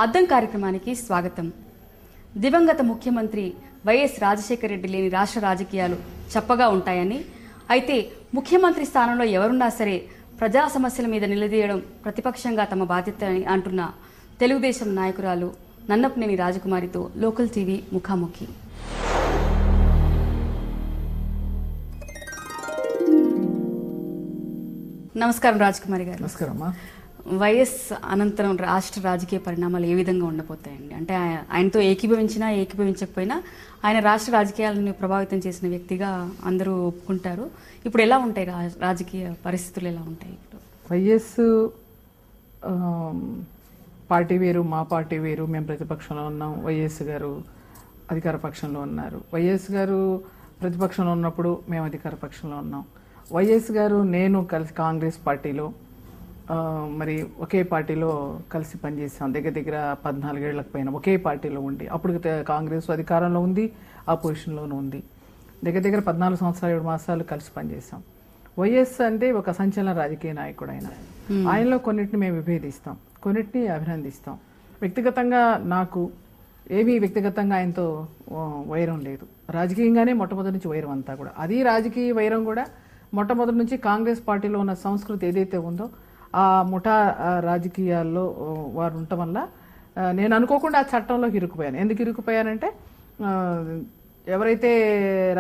అద్దం కార్యక్రమానికి స్వాగతం. దివంగత ముఖ్యమంత్రి వైఎస్ రాజశేఖర రెడ్డి లేని రాష్ట్ర రాజకీయాలు చప్పగా ఉంటాయని, అయితే ముఖ్యమంత్రి స్థానంలో ఎవరున్నా సరే ప్రజా సమస్యల మీద నిలదీయడం ప్రతిపక్షంగా తమ బాధ్యత అని అంటున్న తెలుగుదేశం నాయకురాలు నన్నపనేని రాజకుమారితో లోకల్ టీవీ ముఖాముఖి. నమస్కారం రాజకుమారి గారు. నమస్కారం. వైఎస్ అనంతరం రాష్ట్ర రాజకీయ పరిణామాలు ఏ విధంగా ఉండబోతాయండి? అంటే ఆయనతో ఏకీభవించినా ఏకీభవించకపోయినా ఆయన రాష్ట్ర రాజకీయాలను ప్రభావితం చేసిన వ్యక్తిగా అందరూ ఒప్పుకుంటారు. ఇప్పుడు ఎలా ఉంటాయి రాజకీయ పరిస్థితులు ఎలా ఉంటాయి? ఇప్పుడు వైఎస్ పార్టీ వేరు, మా పార్టీ వేరు. మేము ప్రతిపక్షంలో ఉన్నాం, వైఎస్ గారు అధికార పక్షంలో ఉన్నారు. వైఎస్ గారు ప్రతిపక్షంలో ఉన్నప్పుడు మేము అధికార పక్షంలో ఉన్నాం. వైఎస్ గారు నేను కలిసి కాంగ్రెస్ పార్టీలో మరి ఒకే పార్టీలో కలిసి పనిచేసాం. దగ్గర 14 ఏళ్లకు పైన ఒకే పార్టీలో ఉండి, అప్పుడు కాంగ్రెస్ అధికారంలో ఉంది, ఆపోజిషన్లోనూ ఉంది. దగ్గర 14 సంవత్సరాలు 7 మాసాలు కలిసి పనిచేసాం. వైఎస్ అంటే ఒక సంచలన రాజకీయ నాయకుడు. ఆయనలో కొన్నిటిని మేము విభేదిస్తాం, కొన్నిటిని అభినందిస్తాం. వ్యక్తిగతంగా నాకు వ్యక్తిగతంగా ఆయనతో వైరం లేదు. రాజకీయంగానే మొట్టమొదటి నుంచి వైరం అంతా కూడా. అది రాజకీయ వైరం కూడా మొట్టమొదటి నుంచి కాంగ్రెస్ పార్టీలో ఉన్న సంస్కృతి ఏదైతే ఉందో ఆ ముఠా రాజకీయాల్లో వారు ఉండటం వల్ల నేను అనుకోకుండా ఆ చట్టంలోకి ఇరుక్కుపోయాను. ఎందుకు ఇరుక్కుపోయానంటే, ఎవరైతే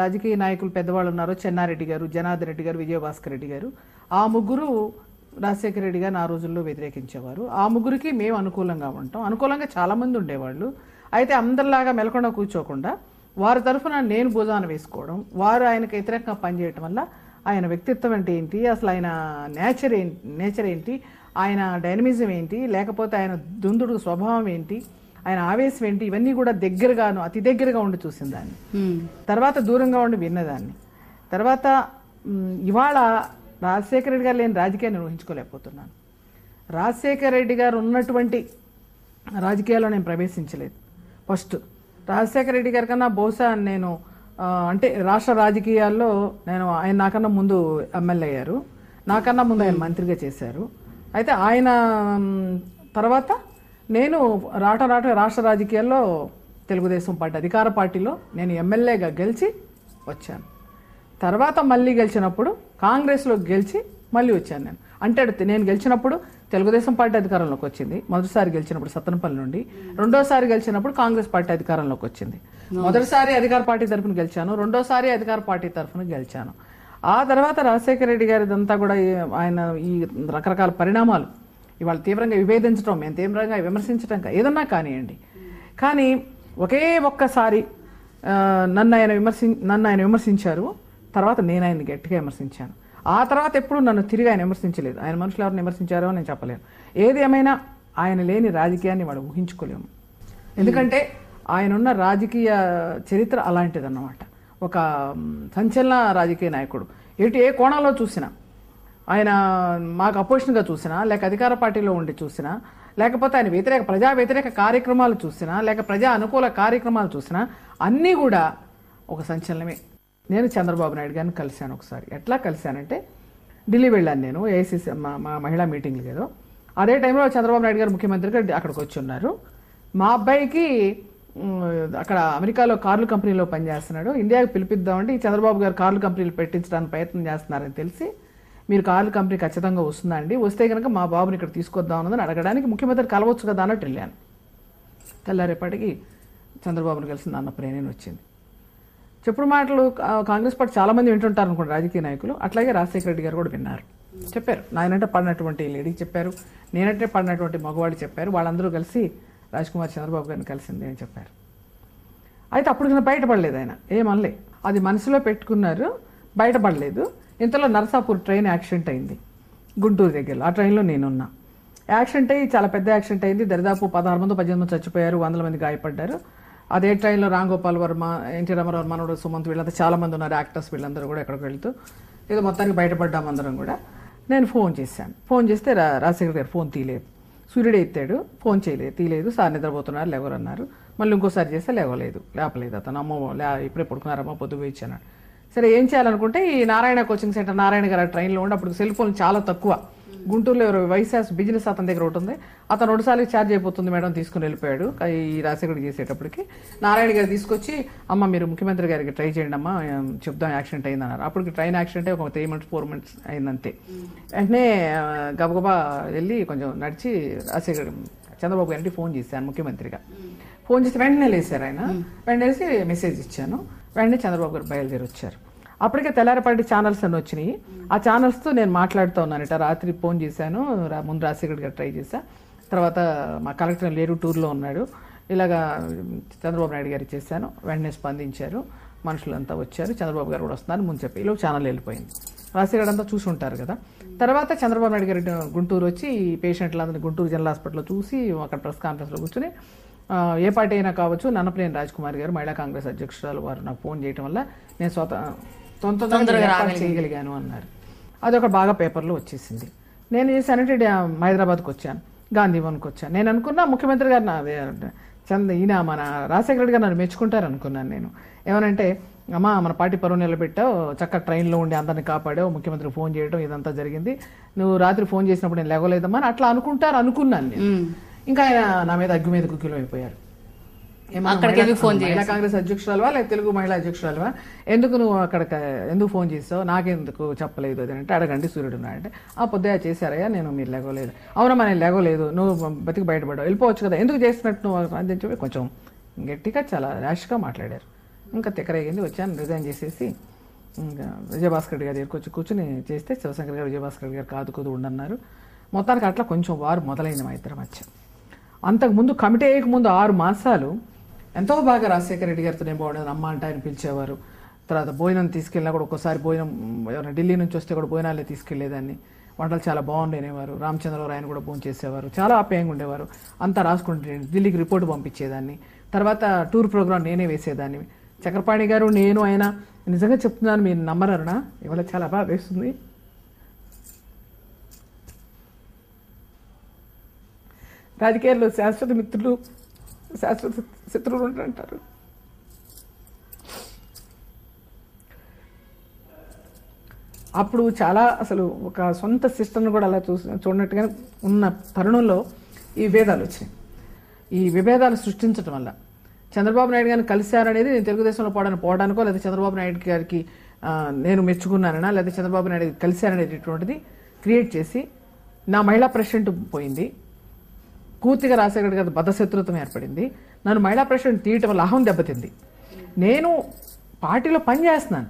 రాజకీయ నాయకులు పెద్దవాళ్ళు ఉన్నారో చెన్నారెడ్డి గారు, జనార్దన్ రెడ్డి గారు, విజయభాస్కర్ రెడ్డి గారు, ఆ ముగ్గురు రాజశేఖర రెడ్డి గారిని ఆ రోజుల్లో వ్యతిరేకించేవారు. ఆ ముగ్గురికి మేము అనుకూలంగా ఉంటాం. అనుకూలంగా చాలామంది ఉండేవాళ్ళు. అయితే అందరిలాగా మెలకుండా కూర్చోకుండా వారి తరఫున నేను భుజాన వేసుకోవడం, వారు ఆయనకు వ్యతిరేకంగా పనిచేయటం వల్ల ఆయన వ్యక్తిత్వం అంటే ఏంటి, అసలు ఆయన నేచర్ ఏంటి, ఆయన డైనమిజం ఏంటి, లేకపోతే ఆయన దుందుడు స్వభావం ఏంటి, ఆయన ఆవేశం ఏంటి, ఇవన్నీ కూడా దగ్గరగాను అతి దగ్గరగా ఉండి చూసిన దాన్ని, తర్వాత దూరంగా ఉండి విన్నదాన్ని. తర్వాత ఇవాళ రాజశేఖర రెడ్డి గారు లేని రాజకీయాన్ని నిర్వహించుకోలేకపోతున్నాను. రాజశేఖర రెడ్డి గారు ఉన్నటువంటి రాజకీయాల్లో నేను ప్రవేశించలేదు. ఫస్ట్ రాజశేఖర రెడ్డి గారి కన్నా బహుశా నేను అంటే రాష్ట్ర రాజకీయాల్లో ఆయన నాకన్నా ముందు ఎమ్మెల్యే అయ్యారు, నాకన్నా ముందు ఆయన మంత్రిగా చేశారు. అయితే ఆయన తర్వాత నేను రాష్ట్ర రాజకీయాల్లో తెలుగుదేశం పార్టీ అధికార పార్టీలో నేను ఎమ్మెల్యేగా గెలిచి వచ్చాను. తర్వాత మళ్ళీ గెలిచినప్పుడు కాంగ్రెస్లో గెలిచి మళ్ళీ వచ్చాను. నేను గెలిచినప్పుడు తెలుగుదేశం పార్టీ అధికారంలోకి వచ్చింది. మొదటిసారి గెలిచినప్పుడు సత్తెనపల్లి నుండి, రెండోసారి గెలిచినప్పుడు కాంగ్రెస్ పార్టీ అధికారంలోకి వచ్చింది. మొదటిసారి అధికార పార్టీ తరఫున గెలిచాను, రెండోసారి అధికార పార్టీ తరఫున గెలిచాను. ఆ తర్వాత రాజశేఖర రెడ్డి గారిదంతా కూడా ఆయన ఈ రకరకాల పరిణామాలు ఇవాళ తీవ్రంగా విభేదించడం, మేము తీవ్రంగా విమర్శించడం ఏదన్నా కానివ్వండి, కానీ ఒక్కసారి నన్ను ఆయన విమర్శించారు. తర్వాత నేను ఆయన్ని గట్టిగా విమర్శించాను. ఆ తర్వాత ఎప్పుడు నన్ను తిరిగి ఆయన విమర్శించలేదు. ఆయన మనుషులు ఎవరిని విమర్శించారో నేను చెప్పలేను. ఏది ఏమైనా ఆయన లేని రాజకీయాన్ని వాడు ఊహించుకోలేము. ఎందుకంటే ఆయన ఉన్న రాజకీయ చరిత్ర అలాంటిదన్నమాట. ఒక సంచలన రాజకీయ నాయకుడు. ఏ కోణంలో చూసినా, ఆయన మాకు అపోజిషన్గా చూసినా, లేక అధికార పార్టీలో ఉండి చూసినా, లేకపోతే ఆయన ప్రజా వ్యతిరేక కార్యక్రమాలు చూసినా, లేక ప్రజా అనుకూల కార్యక్రమాలు చూసినా, అన్నీ కూడా ఒక సంచలనమే. నేను చంద్రబాబు నాయుడు గారిని కలిశాను ఒకసారి. ఎట్లా కలిశానంటే, ఢిల్లీ వెళ్ళాను నేను, ఏఐసీసీ మా మహిళా మీటింగ్లు ఏదో. అదే టైంలో చంద్రబాబు నాయుడు గారు ముఖ్యమంత్రిగా అక్కడికి వచ్చి ఉన్నారు. మా అబ్బాయికి అక్కడ అమెరికాలో కార్లు కంపెనీలో పనిచేస్తున్నాడు, ఇండియాకి పిలిపిద్దామంటే ఈ చంద్రబాబు గారు కార్లు కంపెనీలు పెట్టించడానికి ప్రయత్నం చేస్తున్నారని తెలిసి, మీరు కార్లు కంపెనీ ఖచ్చితంగా వస్తుందా అండి, వస్తే కనుక మా బాబుని ఇక్కడ తీసుకొద్దాం అన్నదని అడగడానికి ముఖ్యమంత్రి కలవచ్చు కదా అన్నట్టు వెళ్ళాను. తెల్లారేపటికి చంద్రబాబుని కలిసి నాన్న ప్రేరణ వచ్చింది. చెప్పుడు మాటలు కాంగ్రెస్ పార్టీ చాలామంది వింటుంటారు అనుకోండి రాజకీయ నాయకులు, అట్లాగే రాజశేఖర రెడ్డి గారు కూడా విన్నారు, చెప్పారు. నాయనంటే పడినటువంటి లేడీకి చెప్పారు, నేనంటే పడినటువంటి మగవాళ్ళు చెప్పారు. వాళ్ళందరూ కలిసి రాజ్కుమార్ చంద్రబాబు గారిని కలిసింది అని చెప్పారు. అయితే అప్పుడు బయటపడలేదు, ఆయన ఏమనలే, అది మనసులో పెట్టుకున్నారు, బయటపడలేదు. ఇంతలో నరసాపూర్ ట్రైన్ యాక్సిడెంట్ అయింది గుంటూరు దగ్గరలో. ఆ ట్రైన్లో నేనున్నా. యాక్సిడెంట్ అయ్యి చాలా పెద్ద యాక్సిడెంట్ అయింది. దరిదాపు 16 మంది 18 మంది చచ్చిపోయారు, 100 మంది గాయపడ్డారు. అదే ట్రైన్లో రామ్ గోపాల్ వర్మ, ఎన్టీ రామారావు మనోడు, సుమంత్, వీళ్ళంతా చాలా మంది ఉన్నారు, యాక్టర్స్. వీళ్ళందరూ కూడా ఎక్కడికి వెళ్తూ ఏదో మొత్తానికి బయటపడ్డాం అందరం కూడా. నేను ఫోన్ చేశాను. ఫోన్ చేస్తే రాజశేఖర్ గారు ఫోన్ తీయలేదు. సూర్యుడే ఎత్తాడు, ఫోన్ తీయలేదు. సార్ నిద్రపోతున్నారు, లేవరన్నారు. మళ్ళీ ఇంకోసారి చేస్తే లేపలేదు అతను. అమ్మో ఇప్పుడే పడుకున్నారమ్మా, పొద్దు ఇచ్చాను. సరే ఏం చేయాలనుకుంటే ఈ నారాయణ కోచింగ్ సెంటర్, నారాయణ గారు ట్రైన్లో ఉండి, అప్పుడు సెల్ ఫోన్ చాలా తక్కువ, గుంటూరులో ఎవరు వైశాస్ బిజినెస్ అతని దగ్గర ఒకటి ఉంది, అతను 2 సార్లు ఛార్జ్ అయిపోతుంది మేడం తీసుకుని వెళ్ళిపోయాడు. ఈ రాజశేఖర్ చేసేటప్పటికి నారాయణ గారు తీసుకొచ్చి అమ్మ మీరు ముఖ్యమంత్రి గారికి ట్రై చేయండి అమ్మా చెప్దాం యాక్సిడెంట్ అయింది అన్నారు. అప్పటికి ట్రైన్ యాక్సిడెంట్ ఒక 3 months 4 months అయిందంతే. వెంటనే గబగబా వెళ్ళి కొంచెం నడిచి రాజశేఖర్ చంద్రబాబు గారికి ఫోన్ చేశాను ముఖ్యమంత్రిగా. ఫోన్ చేసి వెంటనే లేసారు ఆయన. వెంటనే వేసి మెసేజ్ ఇచ్చాను. వెంటనే చంద్రబాబు గారు బయలుదేరి వచ్చారు. అప్పటికే తెల్లారపాటి ఛానల్స్ అన్ని వచ్చినాయి. ఆ ఛానల్స్తో నేను మాట్లాడుతూ ఉన్నానట. రాత్రి ఫోన్ చేశాను, ముందు రాజశేఖర్ గారు ట్రై చేశా. తర్వాత మా కలెక్టర్ లేరు టూర్లో ఉన్నాడు. ఇలాగా చంద్రబాబు నాయుడు గారికి చేశాను. వెంటనే స్పందించారు, మనుషులంతా వచ్చారు, చంద్రబాబు గారు కూడా వస్తున్నారు ముందు చెప్పి ఇలా ఛానల్ వెళ్ళిపోయింది. రాజశేఖర్ అంతా చూసి ఉంటారు కదా. తర్వాత చంద్రబాబు నాయుడు గారు గుంటూరు వచ్చి ఈ పేషెంట్లందరినీ గుంటూరు జనరల్ హాస్పిటల్లో చూసి అక్కడ ప్రెస్ కాన్ఫరెన్స్లో కూర్చొని ఏ పార్టీ అయినా కావచ్చు నన్నపనేని రాజ్కుమార్ గారు మహిళా కాంగ్రెస్ అధ్యక్షురాలు వారు నాకు ఫోన్ చేయడం వల్ల నేను తొందరగా చేయగలిగాను అన్నారు. అది ఒక బాగా పేపర్లో వచ్చేసింది. నేను చేశానంటే హైదరాబాద్కి వచ్చాను, గాంధీ భవన్కి వచ్చాను. నేను అనుకున్నా ముఖ్యమంత్రి గారు ఈయన మన రాజశేఖర రెడ్డి గారు నన్ను మెచ్చుకుంటారు అనుకున్నాను. నేను ఏమనంటే అమ్మా మన పార్టీ పరువు నిలబెట్టావు, చక్కగా ట్రైన్లో ఉండి అందరిని కాపాడావు, ముఖ్యమంత్రికి ఫోన్ చేయడం ఇదంతా జరిగింది, నువ్వు రాత్రి ఫోన్ చేసినప్పుడు నేను లేవలేదమ్మా అని అట్లా అనుకుంటారు అనుకున్నాను నేను. ఇంకా ఆయన నా మీద అగ్గు మీద గుక్కిలో అయిపోయారు. మహిళా కాంగ్రెస్ అధ్యక్షురాలువా లేదా తెలుగు మహిళా అధ్యక్షురాలువా, ఎందుకు నువ్వు అక్కడికి ఎందుకు ఫోన్ చేస్తావు, నాకెందుకు చెప్పలేదు అది అంటే అడగండి సూర్యుడు ఉన్నాడంటే పొద్దుగా చేశారయ్యా నేను మీరు లేగలేదు. అవునమ్మా నేను లేగలేదు, నువ్వు బతికి బయటపడ్డావు వెళ్ళిపోవచ్చు కదా, ఎందుకు చేసినట్టు నువ్వు అని చెప్పి కొంచెం గట్టిగా చాలా ర్యాష్గా మాట్లాడారు. ఇంకా తిక్కరేగింది. వచ్చాను, రిజైన్ చేసేసి ఇంకా విజయభాస్కర్ రెడ్డి గారి దగ్గరికి వచ్చి కూర్చొని చేస్తే శివశంకర్ గారు విజయభాస్కర్ రెడ్డి గారు కాదు ఉండన్నారు. మొత్తానికి అట్లా కొంచెం వారు మొదలైంది మా ఇద్దరం మధ్య. అంతకుముందు కమిటీ అయ్యకముందు 6 మాసాలు ఎంతో బాగా రాజశేఖర రెడ్డి గారితో నేను బాగుండేది. అమ్మ అంటే ఆయన పిలిచేవారు. తర్వాత భోజనం తీసుకెళ్ళినా కూడా ఒక్కోసారి భోజనం ఎవరైనా ఢిల్లీ నుంచి వస్తే కూడా భోజనాలే తీసుకెళ్లేదాన్ని. వంటలు చాలా బాగుండేవారు. రామచంద్రరావు ఆయన కూడా భోజనం చేసేవారు, చాలా ఆప్యాయంగా ఉండేవారు. అంతా రాసుకుంటే ఢిల్లీకి రిపోర్ట్ పంపించేదాన్ని. తర్వాత టూర్ ప్రోగ్రామ్ నేనే వేసేదాన్ని. చక్రపాణి గారు నేను ఆయన నిజంగా చెప్తున్నాను, మీరు నమ్మరనా, ఇవాళ చాలా బాగా వేస్తుంది. రాజకీయాల్లో శాశ్వత మిత్రులు శాశ్వత శత్రువులు ఉంటారు. అప్పుడు చాలా అసలు ఒక సొంత సిస్టర్ను కూడా అలా చూడనట్టుగా ఉన్న తరుణంలో ఈ విభేదాలు వచ్చినాయి. ఈ విభేదాలు సృష్టించడం వల్ల చంద్రబాబు నాయుడు గారిని కలిశారనేది నేను తెలుగుదేశంలో పోవడానికో లేదా చంద్రబాబు నాయుడు గారికి నేను మెచ్చుకున్నానన్నా లేదా చంద్రబాబు నాయుడు కలిశారనేటటువంటిది క్రియేట్ చేసి నా మహిళా ప్రెసిడెంట్ పోయింది. పూర్తిగా రాజశేఖర్ గారి బద్ధశత్రుత్వం ఏర్పడింది. నన్ను మహిళా ప్రెసిడెంట్ తీయటం వల్ల అహం దెబ్బతింది. నేను పార్టీలో పనిచేస్తున్నాను,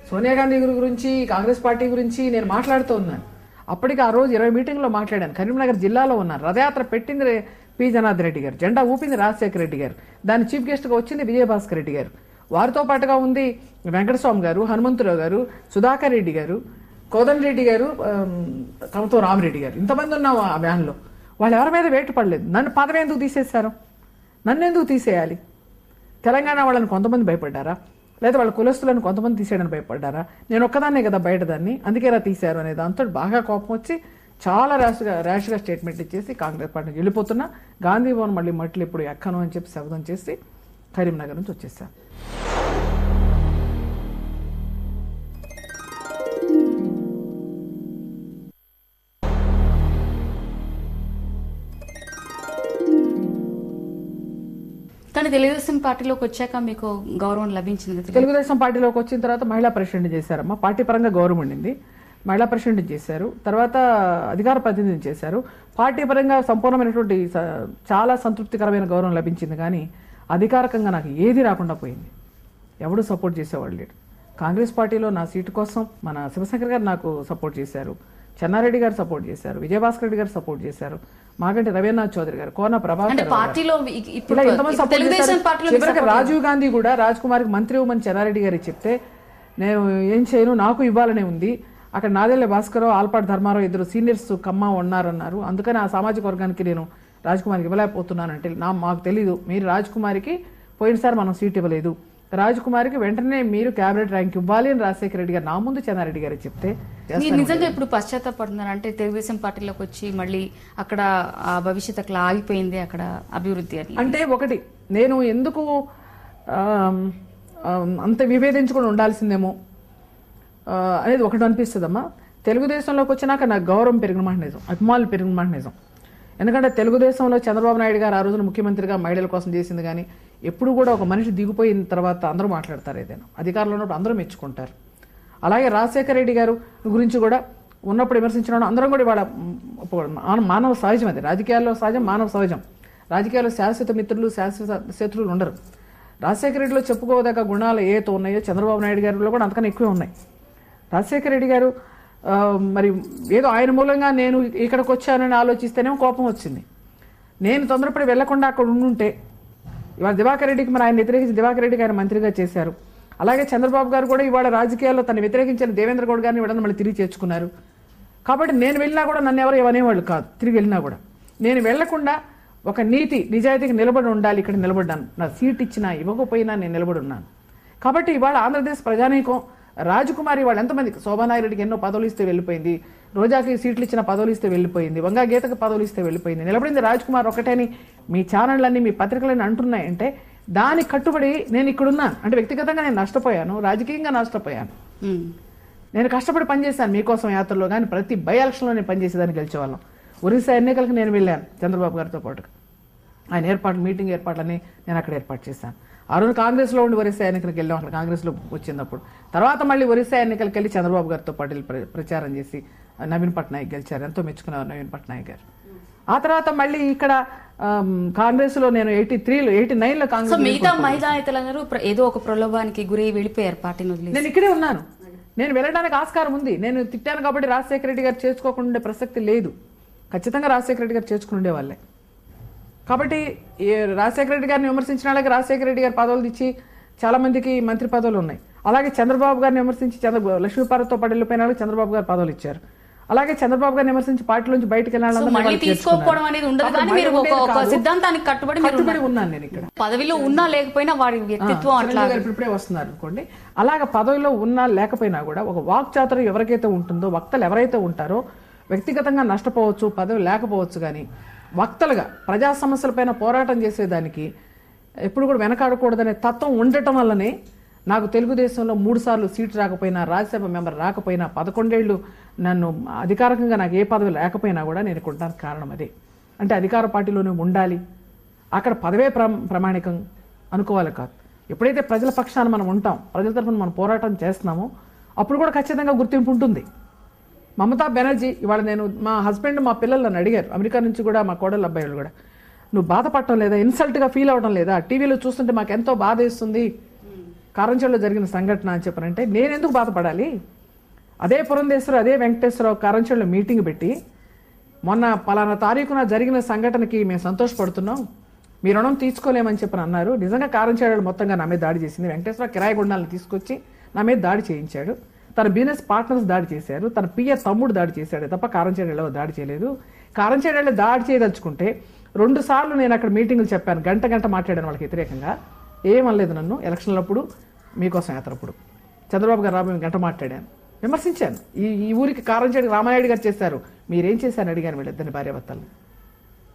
సోనియా గాంధీ గురించి కాంగ్రెస్ పార్టీ గురించి నేను మాట్లాడుతూ ఉన్నాను. అప్పటికి ఆ రోజు 20 మీటింగ్లో మాట్లాడాను. కరీంనగర్ జిల్లాలో ఉన్నాను. రథయాత్ర పెట్టింది పి జనార్దన్ రెడ్డి గారు, జెండా ఊపింది రాజశేఖర రెడ్డి గారు, దాని చీఫ్ గెస్ట్గా వచ్చింది విజయభాస్కర్ రెడ్డి గారు, వారితో పాటుగా ఉంది వెంకటస్వామి గారు, హనుమంతరావు గారు, సుధాకర్ రెడ్డి గారు, కోదండ రెడ్డి గారు, కమతో రామరెడ్డి గారు, ఇంతమంది ఉన్నాం ఆ వ్యాన్లో. వాళ్ళు ఎవరి మీద వేటు పడలేదు. నన్ను పదవి ఎందుకు తీసేశారు, నన్ను ఎందుకు తీసేయాలి? తెలంగాణ వాళ్ళని కొంతమంది భయపడ్డారా, లేదా వాళ్ళ కులస్తులను కొంతమంది తీసేయడానికి భయపడ్డారా? నేను ఒక్కదాన్నే కదా బయటదాన్ని, అందుకేలా తీశారు అనే దాంతో బాగా కోపం వచ్చి చాలా ర్యాష్గా స్టేట్మెంట్ ఇచ్చేసి కాంగ్రెస్ పార్టీకి వెళ్ళిపోతున్నా, గాంధీ భవన్ మళ్ళీ మట్లు ఇప్పుడు ఎక్కను అని చెప్పి శబ్దం చేసి కరీంనగర్ నుంచి వచ్చేసాను. కానీ తెలుగుదేశం పార్టీలోకి వచ్చాక మీకు గౌరవం లభించింది. తెలుగుదేశం పార్టీలోకి వచ్చిన తర్వాత మహిళా ప్రెసిడెంట్ చేశారమ్మా. పార్టీ పరంగా గౌరవం ఉండింది, మహిళా ప్రెసిడెంట్ చేశారు. తర్వాత అధికార ప్రతినిధిని చేశారు. పార్టీ పరంగా సంపూర్ణమైనటువంటి చాలా సంతృప్తికరమైన గౌరవం లభించింది. కానీ అధికారికంగా నాకు ఏది రాకుండా పోయింది. ఎవడు సపోర్ట్ చేసేవాళ్ళు లేడు. కాంగ్రెస్ పార్టీలో నా సీటు కోసం మన శివశంకర్ గారు నాకు సపోర్ట్ చేశారు, చెన్నారెడ్డి గారు సపోర్ట్ చేశారు, విజయభాస్కర్ రెడ్డి గారు సపోర్ట్ చేశారు, మాగంటి రవీంద్రనాథ్ చౌదరి గారు, కోన ప్రభాకర్, రాజీవ్ గాంధీ కూడా రాజ్ కుమార్కి మంత్రి ఇవ్వమని చెన్నారెడ్డి గారికి చెప్తే నేను ఏం చేయను, నాకు ఇవ్వాలనే ఉంది. అక్కడ నాదెళ్ల భాస్కరరావు, ఆల్పాటి ధర్మారావు ఇద్దరు సీనియర్స్ కమ్మ ఉన్నారన్నారు. అందుకని ఆ సామాజిక వర్గానికి నేను రాజ్ కుమార్కి ఇవ్వలేకపోతున్నానంటే మాకు తెలీదు, మీరు రాజ్ కుమార్కి పోయినసారి మనం సీట్ ఇవ్వలేదు, రాజ్ కుమార్కి వెంటనే మీరు క్యాబినెట్ ర్యాంక్ ఇవ్వాలి అని రాజశేఖర రెడ్డి గారు నా ముందు చెన్నారెడ్డి గారు చెప్తే నిజంగా ఇప్పుడు పశ్చాత్తాపడుతున్నారు. అంటే తెలుగుదేశం పార్టీలోకి వచ్చి మళ్ళీ అక్కడ ఆ భవిష్యత్ అట్లా ఆగిపోయింది, అక్కడ అభివృద్ధి అని. అంటే ఒకటి నేను ఎందుకు అంత విభేదించుకొని ఉండాల్సిందేమో అనేది ఒకటి అనిపిస్తుందమ్మా. తెలుగుదేశంలోకి వచ్చినాక నాకు గౌరవం పెరిగిన మాట నిజం, అభిమానులు పెరిగిన మాట నిజం. ఎందుకంటే తెలుగుదేశంలో చంద్రబాబు నాయుడు గారు ఆ రోజున ముఖ్యమంత్రిగా మహిళల కోసం చేసింది కానీ ఎప్పుడు కూడా ఒక మనిషి దిగిపోయిన తర్వాత అందరూ మాట్లాడతారు, ఏదైనా అధికారంలో ఉన్నప్పుడు అందరూ మెచ్చుకుంటారు. అలాగే రాజశేఖర రెడ్డి గారు గురించి కూడా ఉన్నప్పుడు విమర్శించిన అందరం కూడా ఇవాళ మానవ సహజం, అది రాజకీయాల్లో సహజం, మానవ సహజం. రాజకీయాల్లో శాశ్వత మిత్రులు శాశ్వత శత్రువులు ఉండరు. రాజశేఖర రెడ్డిలో చెప్పుకోదగ్గ గుణాలు ఏతో ఉన్నాయో చంద్రబాబు నాయుడు గారిలో కూడా అంతకన్నా ఎక్కువే ఉన్నాయి. రాజశేఖర రెడ్డి గారు మరి ఏదో ఆయన మూలంగా నేను ఇక్కడికి వచ్చానని ఆలోచిస్తేనేమో కోపం వచ్చింది. నేను తొందరపడి వెళ్లకుండా అక్కడ ఉండుంటే ఇవాళ దివాకర్ రెడ్డికి మరి ఆయన వ్యతిరేకించి దివాకర్ రెడ్డికి ఆయన మంత్రిగా చేశారు. అలాగే చంద్రబాబు గారు కూడా ఇవాళ రాజకీయాల్లో తను వ్యతిరేకించిన దేవేంద్ర గౌడ్ గారిని ఇవ్వడం మళ్ళీ తిరిగి చేర్చుకున్నారు. కాబట్టి నేను వెళ్ళినా కూడా నన్ను ఎవరు ఏమనేవాళ్ళు కాదు. తిరిగి వెళ్ళినా కూడా నేను వెళ్లకుండా ఒక నీతి నిజాయితీకి నిలబడి ఉండాలి. ఇక్కడ నిలబడ్డాను, నా సీట్ ఇచ్చినా ఇవ్వకపోయినా నేను నిలబడి ఉన్నాను. కాబట్టి ఇవాళ ఆంధ్రప్రదేశ్ ప్రజానీకం రాజకుమారి వాళ్ళు ఎంతమందికి శోభానాయుడికి ఎన్నో పదవులు ఇస్తే వెళ్ళిపోయింది, రోజాకి సీట్లు ఇచ్చిన పదవులు ఇస్తే వెళ్ళిపోయింది, వంగా గీతకు పదవులు ఇస్తే వెళ్ళిపోయింది, నిలబడింది రాజ్కుమార్ ఒకటేని మీ ఛానళ్ళన్నీ మీ పత్రికలన్నీ అంటున్నాయంటే దానికి కట్టుబడి నేను ఇక్కడున్నాను. అంటే వ్యక్తిగతంగా నేను నష్టపోయాను, రాజకీయంగా నష్టపోయాను. నేను కష్టపడి పనిచేశాను మీకోసం యాత్రలో, కానీ ప్రతి బై ఎలక్షన్లో నేను పనిచేసేదాన్ని గెలిచేవాళ్ళం. ఒరిస్సా ఎన్నికలకు నేను వెళ్ళాను చంద్రబాబు గారితో పాటు. ఆయన ఏర్పాట్లు మీటింగ్ ఏర్పాట్లని నేను అక్కడ ఏర్పాటు చేశాను. ఆ రోజు కాంగ్రెస్లో ఉండి ఒరిస్సా ఎన్నికలకు వెళ్ళాం, అక్కడ కాంగ్రెస్లో వచ్చినప్పుడు. తర్వాత మళ్ళీ ఒరిస్సా ఎన్నికలకు వెళ్ళి చంద్రబాబు గారితో పాటు ప్రచారం చేసి నవీన్ పట్నాయక్ గెలిచారు, ఎంతో మెచ్చుకున్నారు నవీన్ పట్నాయక్ గారు. ఆ తర్వాత మళ్ళీ ఇక్కడ కాంగ్రెస్ లో నేను 83లో 89లో కాంగ్రెస్ మిగతా మహిళా నేతలందరూ ఏదో ఒక ప్రలోభానికి గురై వెళ్ళిపోయారు పార్టీని వదిలి. నేను ఇక్కడే ఉన్నాను, నేను వెళ్ళడానికి ఆస్కారం ఉంది. నేను తిట్టాను కాబట్టి రాజశేఖర రెడ్డి గారు చేర్చుకోకుండా ఉండే ప్రసక్తి లేదు. ఖచ్చితంగా రాజశేఖర రెడ్డి గారు చేర్చుకుని ఉండేవాళ్ళే. కాబట్టి రాజశేఖర రెడ్డి గారిని విమర్శించిన వాళ్ళకి రాజశేఖర రెడ్డి గారి పదవులు ఇచ్చి చాలా మందికి మంత్రి పదవులు ఉన్నాయి. అలాగే చంద్రబాబు గారిని విమర్శించి లక్ష్మీపార్వతితో పాటు వెళ్ళిపోయిన వాళ్ళకి చంద్రబాబు గారు పదవులు ఇచ్చారు. అలాగే చంద్రబాబు గారిని విమర్శించి పార్టీలోంచి బయటకు వెళ్ళాలని ఉన్నాను నేను ఇక్కడ. పదవిలో ఉన్నా లేకపోయినా వాడి వ్యక్తిత్వం అట్లా ఇప్పుడే వస్తున్నారు అనుకోండి. అలాగే పదవిలో ఉన్నా లేకపోయినా కూడా ఒక వాక్చాతుర్యం ఎవరికైతే ఉంటుందో, వక్తలు ఎవరైతే ఉంటారో వ్యక్తిగతంగా నష్టపోవచ్చు, పదవి లేకపోవచ్చు, కానీ వక్తలుగా ప్రజా సమస్యలపైన పోరాటం చేసేదానికి ఎప్పుడు కూడా వెనకాడకూడదనే తత్వం ఉండటం వల్లనే నాకు తెలుగుదేశంలో 3 సార్లు సీటు రాకపోయినా, రాజ్యసభ మెంబర్ రాకపోయినా, 11 ఏళ్ళు నన్ను అధికారికంగా నాకు ఏ పదవి లేకపోయినా కూడా నేను కొట్టడానికి కారణం అదే. అంటే అధికార పార్టీలోనే ఉండాలి, అక్కడ పదవే ప్రమాణికం అనుకోవాలి కాదు. ఎప్పుడైతే ప్రజల పక్షాన మనం ఉంటాం, ప్రజల తరఫున మనం పోరాటం చేస్తున్నామో అప్పుడు కూడా ఖచ్చితంగా గుర్తింపు ఉంటుంది. మమతా బెనర్జీ ఇవాళ నేను మా హస్బెండ్ మా పిల్లలు నన్ను అడిగారు, అమెరికా నుంచి కూడా మా కోడళ్ళ అబ్బాయిలు కూడా, నువ్వు బాధపడటం లేదా, ఇన్సల్ట్గా ఫీల్ అవడం లేదా, టీవీలో చూస్తుంటే మాకు ఎంతో బాధ ఇస్తుంది కారంచేడులో జరిగిన సంఘటన అని చెప్పారంటే నేను ఎందుకు బాధపడాలి? అదే పురంధేశ్వర అదే వెంకటేశ్వరరావు కారంచేడులో మీటింగ్ పెట్టి మొన్న పలానా తారీఖున జరిగిన సంఘటనకి మేము సంతోషపడుతున్నాం, మీ రుణం తీర్చుకోలేమని చెప్పని అన్నారు. నిజంగా కారంచేడు మొత్తంగా నా మీద దాడి చేసింది. వెంకటేశ్వర కిరాయి గుండాలను తీసుకొచ్చి నా మీద దాడి చేయించాడు. తన బిజినెస్ పార్ట్నర్స్ దాడి చేశారు, తన పిఏ తమ్ముడు దాడి చేశాడు తప్ప కారంచేడులో దాడి చేయలేదు. కారంచేడులో దాడి చేయదలుచుకుంటే 2 సార్లు నేను అక్కడ మీటింగులు చెప్పాను, గంట మాట్లాడాను వాళ్ళకి వ్యతిరేకంగా. ఏమనలేదు నన్ను. ఎలక్షన్లప్పుడు, మీకోసం యాత్రప్పుడు చంద్రబాబు గారు రాబోయే గంట మాట్లాడాను, విమర్శించాను. ఈ ఊరికి కారంచేడు రామానాయుడు గారు చేశారు, మీరేం చేశారని అడిగాను వీళ్ళిద్దరిని భార్యాభర్తలు.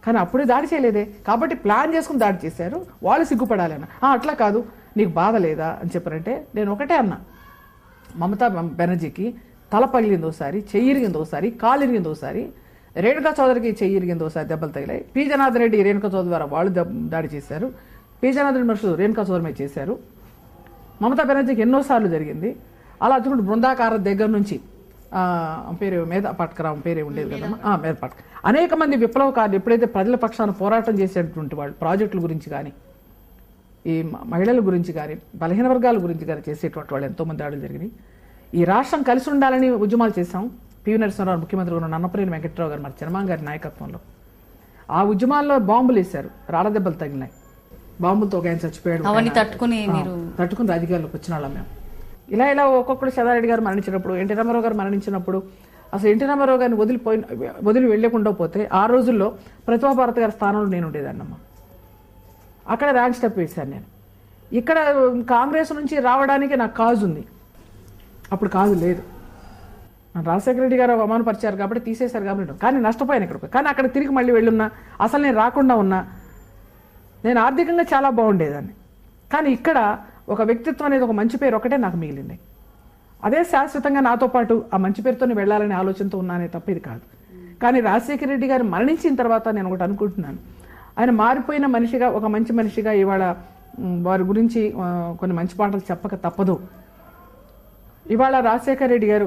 కానీ అప్పుడే దాడి చేయలేదే, కాబట్టి ప్లాన్ చేసుకుని దాడి చేశారు. వాళ్ళు సిగ్గుపడాలన్నా అట్లా కాదు, నీకు బాధ లేదా అని చెప్పారంటే నేను ఒకటే అన్నా, మమతా బెనర్జీకి తల పగిలింది ఒకసారి, చెయ్యి ఇరిగింది ఒకసారి, కాలు ఇరిగింది ఒకసారి, రేణుకా చౌదరికి చెయ్యి ఇరిగింది ఒకసారి, దెబ్బలు తగిలాయి. పి జనార్దన్ రెడ్డి రేణుకా చౌదరి ద్వారా వాళ్ళు దాడి చేశారు. పి జనార్దన్ రెడ్డి మనుషులు రేణుకా చౌదరి మీద చేశారు. మమతా బెనర్జీకి ఎన్నోసార్లు జరిగింది. అలా చూడండి, బృందాకార దగ్గర నుంచి పేరు మేధా పాట్కరావు పేరే ఉండేది కదమ్మా, మేధా పాట్కర్, అనేక మంది విప్లవకారులు ఎప్పుడైతే ప్రజల పక్షాన పోరాటం చేసేటువంటి వాళ్ళు ప్రాజెక్టుల గురించి కానీ, ఈ మహిళల గురించి కానీ, బలహీన వర్గాల గురించి కానీ చేసేటువంటి వాళ్ళు ఎంతోమంది దాడులు జరిగినాయి. ఈ రాష్ట్రం కలిసి ఉండాలని ఉద్యమాలు చేశాం. పివి నరసింహారావు ముఖ్యమంత్రి ఉన్న నన్నపనేని వెంకట్రావు గారు మరి చరమాన్ గారి నాయకత్వంలో ఆ ఉద్యమాల్లో బాంబులు వేశారు, రాళ్ళదెబ్బలు తగిలినాయి, బాంబులతో ఒక ఆయన చచ్చిపోయాడు. తట్టుకుని రాజకీయాల్లోకి వచ్చిన వాళ్ళం మేము. ఇలా ఒక్కొక్కడు సదారెడ్డి గారు మరణించినప్పుడు, ఎన్టీ రామారావు గారు మరణించినప్పుడు, అసలు ఎన్టీ రామారావు గారిని వదిలి వెళ్ళకుండా పోతే ఆ రోజుల్లో ప్రతిభా భారతి గారి స్థానంలో నేను ఉండేదాన్నమ్మా. అక్కడ ర్యాంక్ స్టెప్ వేశాను నేను. ఇక్కడ కాంగ్రెస్ నుంచి రావడానికి నాకు కాజు ఉంది, అప్పుడు కాజు లేదు. రాజశేఖర రెడ్డి గారు అవమానపరిచారు కాబట్టి తీసేశారు కాబట్టి, కానీ నష్టపోయాను ఇక్కడ. కానీ అక్కడ తిరిగి మళ్ళీ వెళ్ళున్నా, అసలు నేను రాకుండా ఉన్నా నేను ఆర్థికంగా చాలా బాగుండేదాన్ని. కానీ ఇక్కడ ఒక వ్యక్తిత్వం అనేది, ఒక మంచి పేరు ఒకటే నాకు మిగిలింది. అదే శాశ్వతంగా నాతో పాటు ఆ మంచి పేరుతోనే వెళ్ళాలనే ఆలోచనతో ఉన్నానే తప్ప ఇది కాదు. కానీ రాజశేఖర రెడ్డి గారు మరణించిన తర్వాత నేను ఒకటి అనుకుంటున్నాను, ఆయన మారిపోయిన మనిషిగా, ఒక మంచి మనిషిగా ఇవాళ వారి గురించి కొన్ని మంచి పాటలు చెప్పక తప్పదు. ఇవాళ రాజశేఖర రెడ్డి గారు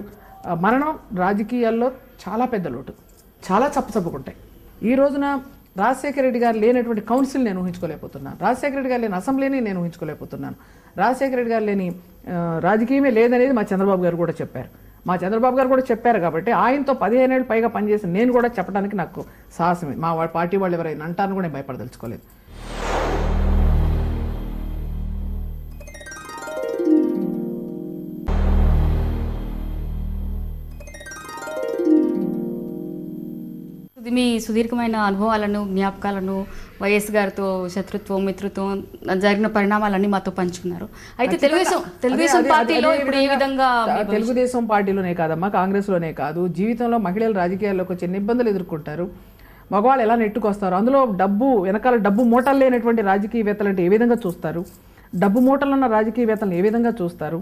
మరణం రాజకీయాల్లో చాలా పెద్ద లోటు, చాలా చప్పచప్పుకుంటాయి. ఈ రోజున రాజశేఖర రెడ్డి గారు లేనటువంటి కౌన్సిల్ నేను ఊహించుకోలేకపోతున్నాను, రాజశేఖర రెడ్డి గారు లేని అసెంబ్లీని నేను ఊహించుకోలేకపోతున్నాను, రాజశేఖర రెడ్డి గారు లేని రాజకీయమే లేదనేది మా చంద్రబాబు గారు కూడా చెప్పారు. మా చంద్రబాబు గారు కూడా చెప్పారు కాబట్టి ఆయనతో 15 ఏళ్ళు పైగా పనిచేసి నేను కూడా చెప్పడానికి నాకు సాహసమే. మా పార్టీ వాళ్ళు ఎవరైనా అంటారని కూడా నేను భయపడదలుచుకోలేదు. మీ సుదీర్ఘమైన అనుభవాలను, జ్ఞాపకాలను, వైఎస్ గారితో శత్రుత్వం, మిత్రుత్వం, జరిగిన పరిణామాలన్నీ మాతో పంచుకున్నారు. అయితే తెలుగుదేశం పార్టీలో ఇప్పుడు ఏ విధంగా? తెలుగుదేశం పార్టీలోనే కాదమ్మా, కాంగ్రెస్లోనే కాదు, జీవితంలో మహిళలు రాజకీయాల్లోకి వచ్చే ఇబ్బందులు ఎదుర్కొంటారు. మగవాళ్ళు ఎలా నెట్టుకొస్తారు, అందులో డబ్బు వెనకాల డబ్బు మూటలు లేనటువంటి రాజకీయవేత్తలు అంటే ఏ విధంగా చూస్తారు, డబ్బు మూటలు ఉన్న రాజకీయవేత్తలను ఏ విధంగా చూస్తారు,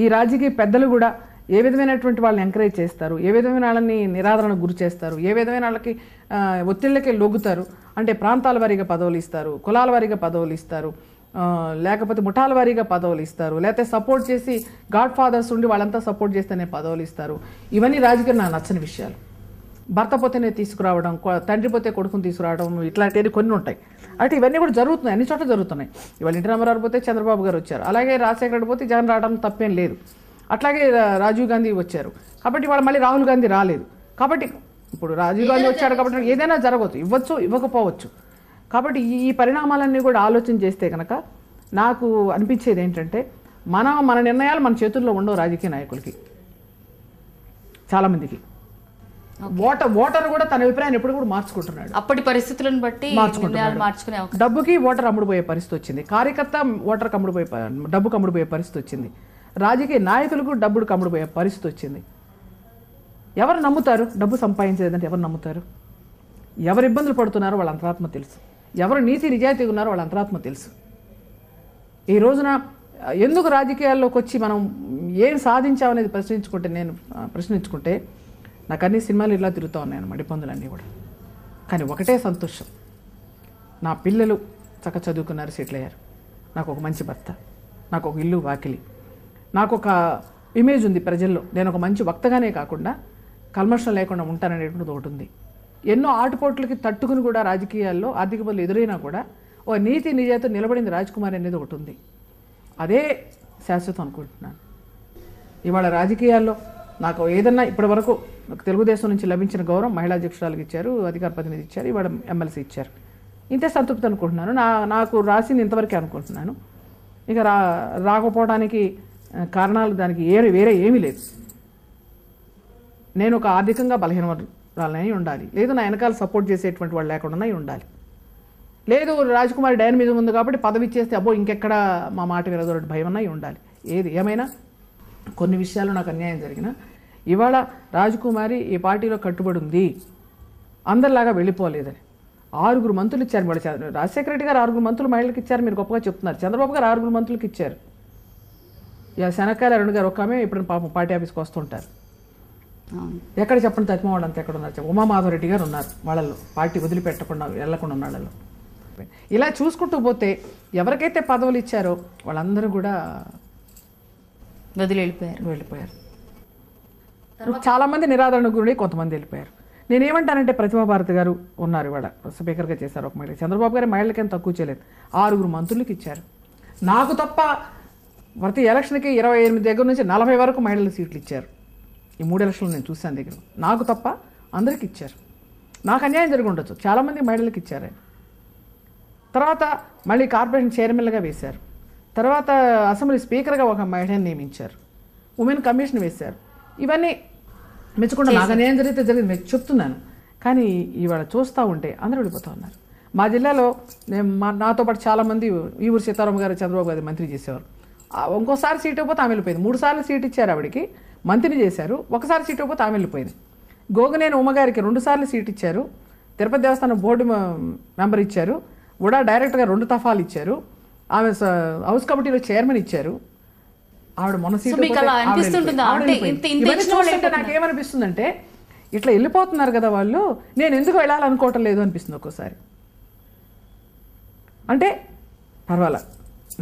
ఈ రాజకీయ పెద్దలు కూడా ఏ విధమైనటువంటి వాళ్ళని ఎంకరేజ్ చేస్తారు, ఏ విధమైన వాళ్ళని నిరాదరణకు గురి చేస్తారు, ఏ విధమైన వాళ్ళకి ఒత్తిళ్ళకి లొగ్గుతారు. అంటే ప్రాంతాల వారీగా పదవులు ఇస్తారు, కులాల వారీగా పదవులు ఇస్తారు, లేకపోతే ముఠాల వారీగా పదవులు ఇస్తారు, లేకపోతే సపోర్ట్ చేసి గాడ్ ఫాదర్స్ ఉండి వాళ్ళంతా సపోర్ట్ చేస్తేనే పదవులు ఇస్తారు. ఇవన్నీ రాజకీయం నాకు నచ్చని విషయాలు. భర్త పోతేనే తీసుకురావడం, తండ్రి పోతే కొడుకుని తీసుకురావడం, ఇట్లాంటివి కొన్ని ఉంటాయి. అంటే ఇవన్నీ కూడా జరుగుతున్నాయి, అన్ని చోట్ల జరుగుతున్నాయి. ఇవాళ ఎన్టీ రామారావు పోతే చంద్రబాబు గారు వచ్చారు, అలాగే రాజశేఖర రెడ్డి పోతే జగన్ రావడం తప్పేం లేదు, అట్లాగే రాజీవ్ గాంధీ వచ్చారు కాబట్టి వాళ్ళు మళ్ళీ రాహుల్ గాంధీ రాలేదు. కాబట్టి ఇప్పుడు రాజీవ్ గాంధీ వచ్చాడు కాబట్టి ఏదైనా జరగవచ్చు, ఇవ్వచ్చు ఇవ్వకపోవచ్చు. కాబట్టి ఈ పరిణామాలన్నీ కూడా ఆలోచన చేస్తే కనుక నాకు అనిపించేది ఏంటంటే మన నిర్ణయాలు మన చేతుల్లో ఉండవు రాజకీయ నాయకులకి. చాలామందికి ఓటర్ కూడా తన అభిప్రాయాన్ని ఎప్పుడు కూడా మార్చుకుంటున్నాడు, అప్పటి పరిస్థితులను బట్టి మార్చుకునే డబ్బుకి ఓటర్ అమ్ముడుపోయే పరిస్థితి వచ్చింది, కార్యకర్త ఓటర్కి డబ్బుకి అమ్ముడుపోయే పరిస్థితి వచ్చింది, రాజకీయ నాయకులకు డబ్బుకు అమ్ముడుపోయే పరిస్థితి వచ్చింది. ఎవరు నమ్ముతారు? డబ్బు సంపాదించేదంటే ఎవరు నమ్ముతారు? ఎవరు ఇబ్బందులు పడుతున్నారో వాళ్ళ అంతరాత్మ తెలుసు, ఎవరు నీతి నిజాయితీ ఉన్నారో వాళ్ళ అంతరాత్మ తెలుసు. ఈ రోజున ఎందుకు రాజకీయాల్లోకి వచ్చి మనం ఏం సాధించామనేది ప్రశ్నించుకుంటే నాకు అన్ని సినిమాలు ఇలా తిరుగుతూ ఉన్నాయి అన్నమాట, ఇబ్బందులన్నీ కూడా. కానీ ఒకటే సంతోషం, నా పిల్లలు చక్కగా చదువుకున్నారు, సెటిల్ అయ్యారు, నాకు ఒక మంచి భర్త, నాకు ఒక ఇల్లు వాకిలి, నాకు ఒక ఇమేజ్ ఉంది ప్రజల్లో, నేను ఒక మంచి వక్తగానే కాకుండా కల్మషం లేకుండా ఉంటాననేటువంటిది ఒకటి ఉంది. ఎన్నో ఆటుపోట్లకి తట్టుకుని కూడా రాజకీయాల్లో ఆర్థిక ఇబ్బందులు ఎదురైనా కూడా ఓ నీతి నిజాయితీ నిలబడింది రాజ్కుమార్ అనేది ఒకటి ఉంది. అదే శాశ్వతం అనుకుంటున్నాను. ఇవాళ రాజకీయాల్లో నాకు ఏదన్నా ఇప్పటి వరకు తెలుగుదేశం నుంచి లభించిన గౌరవం మహిళా అధ్యక్షురాలకు ఇచ్చారు, అధికార ప్రతినిధి ఇచ్చారు, ఇవాళ ఎమ్మెల్సీ ఇచ్చారు. ఇంతే సంతృప్తి అనుకుంటున్నాను. నాకు రాసింది ఇంతవరకే అనుకుంటున్నాను. ఇక రాకపోవడానికి కారణాలు దానికి వేరే ఏమీ లేదు. నేను ఒక ఆర్థికంగా బలహీనరాలనై ఉండాలి, లేదు నా వెనకాల సపోర్ట్ చేసేటువంటి వాళ్ళు లేకుండా ఉండాలి, లేదు రాజ్కుమార్ డైనమిజం ఉంది కాబట్టి పదవి ఇచ్చేస్తే అబ్బో ఇంకెక్కడ మా మాట వినదోరటి భయం అన్నవి ఉండాలి. ఏది ఏమైనా కొన్ని విషయాలు నాకు అన్యాయం జరిగిన ఇవాళ రాజకుమారి ఈ పార్టీలో కట్టుబడి ఉంది, అందరిలాగా వెళ్ళిపోలేదని. 6 మంత్రులు ఇచ్చారు. వాళ్ళు రాజశేఖర రెడ్డి గారు 6 మంత్రులు మహిళలకు ఇచ్చారు, మీరు గొప్పగా చెప్తున్నారు. చంద్రబాబు గారు 6 మంత్రులకు ఇచ్చారు. ఇక శనక్కాయల అరుణ్ గారు ఒక ఆమె ఇప్పుడు పాపం పార్టీ ఆఫీస్కి వస్తుంటారు. ఎక్కడ చెప్పండి తత్వం వాళ్ళు అంతా ఎక్కడ ఉన్నారు? ఉమామాధవరెడ్డి గారు ఉన్నారు వాళ్ళల్లో, పార్టీ వదిలిపెట్టకుండా వెళ్లకుండా ఉన్న వాళ్ళలో. ఇలా చూసుకుంటూ పోతే ఎవరికైతే పదవులు ఇచ్చారో వాళ్ళందరూ కూడా వెళ్ళిపోయారు. చాలామంది నిరాదరణ గురి, కొంతమంది వెళ్ళిపోయారు. నేనేమంటానంటే ప్రతిభా భారతి గారు ఉన్నారు, ఇవాళ స్పీకర్గా చేశారు ఒక మహిళ. చంద్రబాబు గారి మహిళలకేం తక్కువ చేయలేదు, 6 మంత్రులకి ఇచ్చారు. నాకు తప్ప ప్రతి ఎలక్షన్కి 28 దగ్గర నుంచి 40 వరకు మహిళలకు సీట్లు ఇచ్చారు. ఈ 3 ఎలక్షన్లు నేను చూశాను దగ్గర, నాకు తప్ప అందరికి ఇచ్చారు. నాకు అన్యాయం జరిగి ఉండొచ్చు, చాలామంది మహిళలకు ఇచ్చారు. తర్వాత మళ్ళీ కార్పొరేషన్ చైర్మన్గా వేశారు, తర్వాత అసెంబ్లీ స్పీకర్గా ఒక మహిళని నియమించారు, ఉమెన్ కమిషన్ వేశారు. ఇవన్నీ మెచ్చకుండా నాకు అన్యాయం జరిగింది చెప్తున్నాను. కానీ ఇవాళ చూస్తూ ఉంటే అందరూ వెళ్ళిపోతూ ఉన్నారు. మా జిల్లాలో నాతో పాటు చాలామంది ఈ ఊరు సీతారామ గారు చంద్రబాబు గారు మంత్రి చేసేవారు. ఇంకోసారి సీట్ ఇవ్వకపోతే ఆమె వెళ్ళిపోయింది. 3 సార్లు సీట్ ఇచ్చారు ఆవిడికి, మంత్రిని చేశారు. ఒకసారి సీట్ ఇవ్వకపోతే ఆమె వెళ్ళిపోయింది. గోగనేని ఉమ్మగారికి 2 సార్లు సీట్ ఇచ్చారు, తిరుపతి దేవస్థానం బోర్డు మెంబర్ ఇచ్చారు, కూడా డైరెక్ట్గా 2 తఫాలు ఇచ్చారు, ఆమె హౌస్ కమిటీలో చైర్మన్ ఇచ్చారు. ఆవిడ మొన్న సీటు మీకు అలా అనిపిస్తుంటుందా? అంటే ఇంత ఇచ్చిన వాళ్ళు నాకేమనిపిస్తుందంటే ఇట్లా వెళ్ళిపోతున్నారు కదా వాళ్ళు, నేను ఎందుకు వెళ్ళాలనుకోవటం లేదు అనిపిస్తుంది ఒక్కోసారి. అంటే పర్వాలా,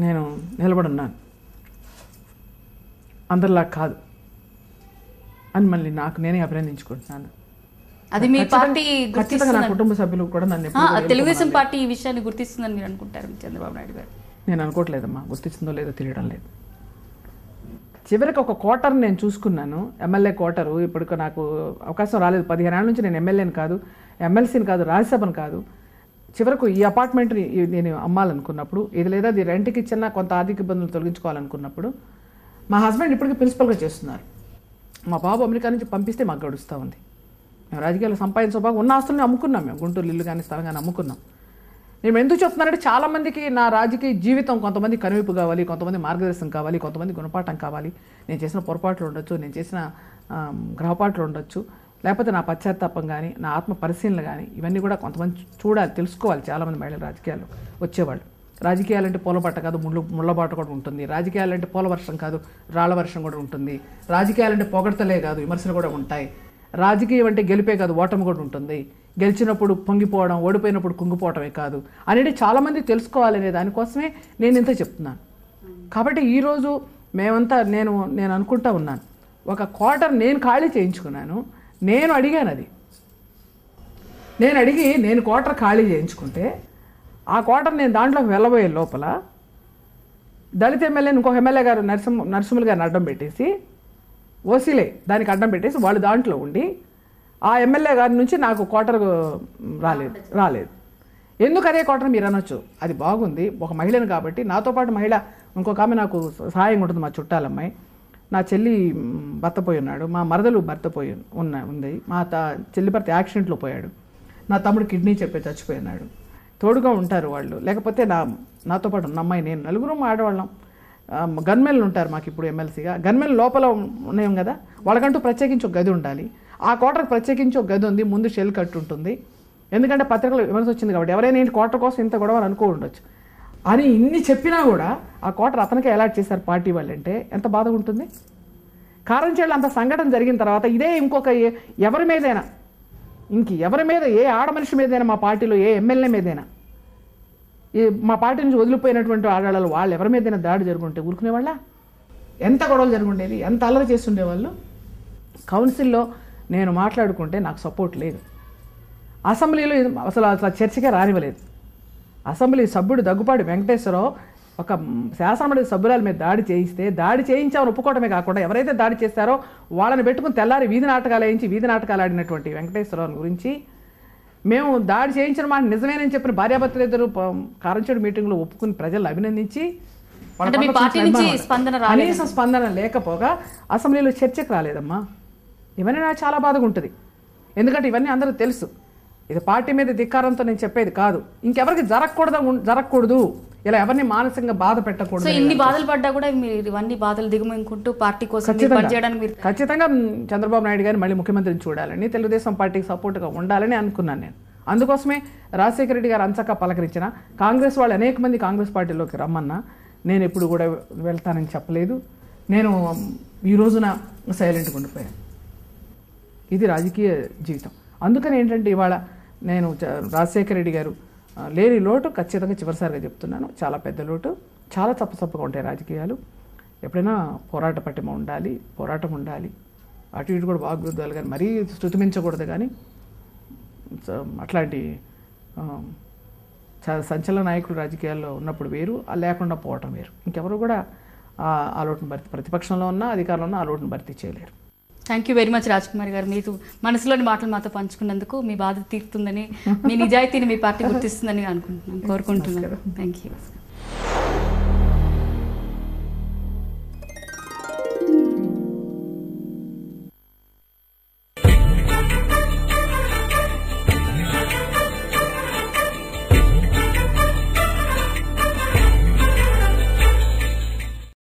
నేను నిలబడున్నాను, అందరిలా కాదు అని మళ్ళీ నాకు నేనే అభినందించుకుంటున్నాను. అది మీ పార్టీ ఖచ్చితంగా నా కుటుంబ సభ్యులు కూడా నన్ను తెలుగుదేశం పార్టీ ఈ విషయాన్ని గుర్తిస్తుందని మీరు అనుకుంటారు చంద్రబాబు నాయుడు గారు? నేను అనుకోవట్లేదమ్మా, గుర్తిస్తుందో లేదో తెలియడం లేదు. చివరికి ఒక క్వార్టర్ నేను చూసుకున్నాను, ఎమ్మెల్యే క్వార్టరు. ఇప్పుడు నాకు అవకాశం రాలేదు, 15 ఏళ్ళ నుంచి నేను ఎమ్మెల్యేని కాదు, ఎమ్మెల్సీని కాదు, రాజ్యసభను కాదు. చివరకు ఈ అపార్ట్మెంట్ని నేను అమ్మాలనుకున్నప్పుడు, ఇది లేదా అది రెంట్కి ఇచ్చినా కొంత ఆర్థిక ఇబ్బందులు తొలగించుకోవాలనుకున్నప్పుడు, మా హస్బెండ్ ఇప్పటికీ ప్రిన్సిపల్గా చేస్తున్నారు. మా బాబు అమెరికా నుంచి పంపిస్తే మాకు గడుస్తూ ఉంది. మేము రాజకీయాలు సంపాదించబాగా ఉన్న ఆస్తుల్ని అమ్ముకున్నాం, మేము గుంటూరు ఇల్లు కానీ స్థలం కానీ అమ్ముకున్నాం. నేను ఎందుకు చెప్తున్నానంటే చాలామందికి నా రాజకీయ జీవితం కొంతమంది కనువిప్పు కావాలి, కొంతమంది మార్గదర్శనం కావాలి, కొంతమంది గుణపాఠం కావాలి. నేను చేసిన పొరపాట్లు ఉండొచ్చు, నేను చేసిన గ్రహపాట్లు ఉండొచ్చు, లేకపోతే నా పశ్చాత్తాపం కానీ, నా ఆత్మ పరిశీలన కానీ, ఇవన్నీ కూడా కొంతమంది చూడాలి, తెలుసుకోవాలి. చాలామంది మహిళలు రాజకీయాల్లో వచ్చేవాళ్ళు. రాజకీయాలంటే పూలబాట కాదు, ముళ్ళబాట కూడా ఉంటుంది. రాజకీయాలంటే పూల వర్షం కాదు, రాళ్ల వర్షం కూడా ఉంటుంది. రాజకీయాలంటే పొగడతలే కాదు, విమర్శలు కూడా ఉంటాయి. రాజకీయం అంటే గెలిపే కాదు, ఓటమి కూడా ఉంటుంది. గెలిచినప్పుడు పొంగిపోవడం, ఓడిపోయినప్పుడు కుంగిపోవటమే కాదు అనేది చాలామంది తెలుసుకోవాలనే దానికోసమే నేను ఇంత చెప్తున్నాను. కాబట్టి ఈరోజు మేమంతా నేను అనుకుంటా ఉన్నాను, ఒక క్వార్టర్ నేను ఖాళీ చేయించుకున్నాను. నేను అడిగాను, అది నేను అడిగి నేను క్వార్టర్ ఖాళీ చేయించుకుంటే ఆ క్వార్టర్ నేను దాంట్లోకి వెళ్ళబోయే లోపల దళిత ఎమ్మెల్యేని ఇంకొక ఎమ్మెల్యే గారు నరసింహులు గారిని అడ్డం పెట్టేసి, ఓసీలే దానికి అడ్డం పెట్టేసి వాళ్ళు దాంట్లో ఉండి ఆ ఎమ్మెల్యే గారి నుంచి నాకు క్వార్టర్ రాలేదు. ఎందుకు అదే క్వార్టర్ మీరు అనొచ్చు, అది బాగుంది, ఒక మహిళను కాబట్టి. నాతో పాటు మహిళ ఇంకొక ఆమె నాకు సహాయంగా ఉంటుంది, మా చుట్టాలమ్మాయి. నా చెల్లి భర్త పోయి ఉన్నాడు, మా మరదలు భర్త పోయి ఉంది, మా చెల్లి భర్త యాక్సిడెంట్లో పోయాడు, నా తమ్ముడు కిడ్నీ చెప్పి చచ్చిపోయినాడు. తోడుగా ఉంటారు వాళ్ళు. లేకపోతే నాతో పాటు ఉన్న అమ్మాయి, నేను, నలుగురు ఆడవాళ్ళం. గన్మెన్లు ఉంటారు మాకు ఇప్పుడు ఎమ్మెల్సీగా. గన్మెన్ లోపల ఉన్నాం కదా, వాళ్ళకంటూ ప్రత్యేకించి ఒక గది ఉండాలి. ఆ క్వార్టర్కి ప్రత్యేకించి ఒక గది ఉంది, ముందు షెల్ కట్టు ఉంటుంది. ఎందుకంటే పత్రికలు విమర్శ వచ్చింది కాబట్టి ఎవరైనా ఏంటి క్వార్టర్ కోసం ఇంత గొడవ అనుకో ఉండొచ్చు అని ఇన్ని చెప్పినా కూడా ఆ క్వార్టర్ అతనికే అలాట్ చేశారు పార్టీ వాళ్ళు అంటే ఎంత బాధ ఉంటుంది. కారంచేళ్ళు అంత సంఘటన జరిగిన తర్వాత ఇదే ఇంకొక ఎవరి మీదైనా, ఎవరి మీద, ఏ ఆడ మనిషి మీదైనా, మా పార్టీలో ఏ ఎమ్మెల్యే మీదైనా, మా పార్టీ నుంచి వదిలిపోయినటువంటి ఆడవాళ్ళు వాళ్ళు ఎవరి మీదైనా దాడి జరుగుంటే ఊరుకునేవాళ్ళ? ఎంత గొడవలు జరుగుండేది, ఎంత అల్లరి చేస్తుండేవాళ్ళు. కౌన్సిల్లో నేను మాట్లాడుకుంటే నాకు సపోర్ట్ లేదు. అసెంబ్లీలో అసలు చర్చకే రానివ్వలేదు. అసెంబ్లీ సభ్యుడు దగ్గుపాటి వెంకటేశ్వరరావు ఒక శాసనమండలి సభ్యురాల మీద దాడి చేయిస్తే, దాడి చేయించామని ఒప్పుకోవడమే కాకుండా ఎవరైతే దాడి చేస్తారో వాళ్ళని పెట్టుకుని తెల్లారి వీధి నాటకాలు ఆడినటువంటి వెంకటేశ్వరరావు గురించి మేము దాడి చేయించిన మాట నిజమేనని చెప్పిన భార్యాభర్తలు ఇద్దరు కారంచేడు మీటింగ్లో ఒప్పుకుని ప్రజలు అభినందించి, కనీసం స్పందన లేకపోగా అసెంబ్లీలో చర్చకు రాలేదమ్మా. ఇవన్నీ నాకు చాలా బాధగా ఉంటుంది. ఎందుకంటే ఇవన్నీ అందరూ తెలుసు. ఇది పార్టీ మీద ధిక్కారంతో నేను చెప్పేది కాదు, ఇంకెవరికి జరగకూడదు, ఇలా ఎవరిని మానసికంగా బాధ పెట్టకూడదు. ఇన్ని బాధలు పడ్డా కూడా మీరు ఇవన్నీ బాధలు దిగుముకుంటూ పార్టీ కోసం ఖచ్చితంగా చంద్రబాబు నాయుడు గారిని మళ్ళీ ముఖ్యమంత్రిని చూడాలని, తెలుగుదేశం పార్టీకి సపోర్ట్గా ఉండాలని అనుకున్నాను నేను. అందుకోసమే రాజశేఖర రెడ్డి గారు అంచక్క పలకరించిన, కాంగ్రెస్ వాళ్ళు అనేక మంది కాంగ్రెస్ పార్టీలోకి రమ్మన్నా నేను ఎప్పుడు కూడా వెళ్తానని చెప్పలేదు. నేను ఈ రోజున సైలెంట్గా ఉండిపోయాను. ఇది రాజకీయ జీవితం. అందుకని ఏంటంటే ఇవాళ నేను రాజశేఖర రెడ్డి గారు లేని లోటు ఖచ్చితంగా చివరిసారిగా చెప్తున్నాను, చాలా పెద్ద లోటు. చాలా తప్పుగా ఉంటాయి రాజకీయాలు. ఎప్పుడైనా పోరాట పటిమ ఉండాలి, పోరాటం ఉండాలి, అటు ఇటు కూడా వాగ్విద్వాలు కానీ మరీ స్తుతిమించకూడదు. కానీ అట్లాంటి సంచలన నాయకులు రాజకీయాల్లో ఉన్నప్పుడు వేరు, లేకుండా పోవటం వేరు. ఇంకెవరు కూడా ఆ లోటును ప్రతిపక్షంలో ఉన్నా అధికారంలో ఉన్నా ఆ లోటును భర్తీ చేయలేరు. Thank you very much Rajkumar గారు. మీరు మనసులోని మాటలు మాతో పంచుకున్నందుకు, మీ బాధ తీరుతుందని, మీ నిజాయితీని మీ పార్టీ గుర్తిస్తుందని కోరుకుంటున్నాను. Thank you.